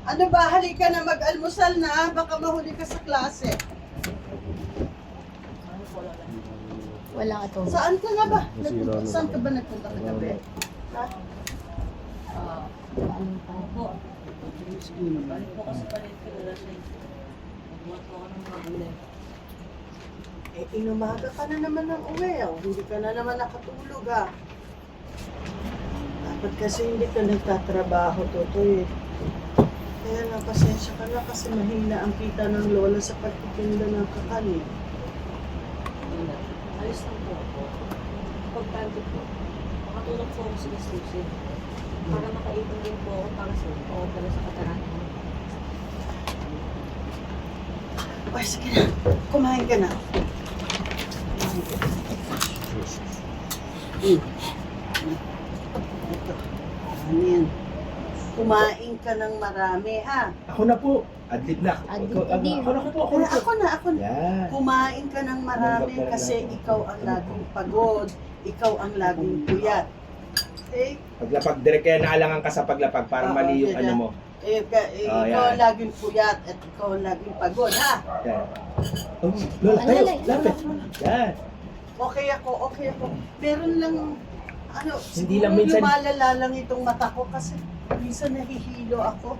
Ano ba, halika na mag-almusal na, baka mahuli ka sa klase. Wala ka to. Saan ka nga ba? Nasira na Saan ka naman. ba nagpunta kagabi? Ha? Ano pa? Balik po kasi palengke, wala siya. Magbuhat po ako ng mga gulay. Eh, inumaga ka na naman ng uwi, oh. Hindi ka na naman nakatulog, ha? Dapat kasi hindi ka nagtatrabaho, Totoy. Kaya nga, pasensya ka na kasi mahina ang kita ng lola sa pagtitinda ng kakanin. Wala. Ayos lang po ako. Pagpante po, makatulog po ako sa gastusin. Para makaipon din po ako para sa katarata. O, sige na. Kumain ka na. Kumain ka na. Ito. Ano yan? Kumain ka ng marami, ha? Ako na po. Adlib na. Adlib ka din. Ako na po. Ako na po. Ako na. Yan. Kumain ka ng marami kasi ikaw ang laging pagod. Ikaw ang laging puyat. Okay? Paglapag, direct kaya naalangan ka sa paglapag para Oo, mali yung ganyan. ano mo. Ikaw yan. ang laging puyat at ikaw ang laging pagod, ha? Yan. Oh, Lola, tayo. Alay, Lapit. Yan. Okay ako. Meron lang, Hindi siguro lang minsan- lumalala lang itong mata ko kasi minsan nahihilo ako.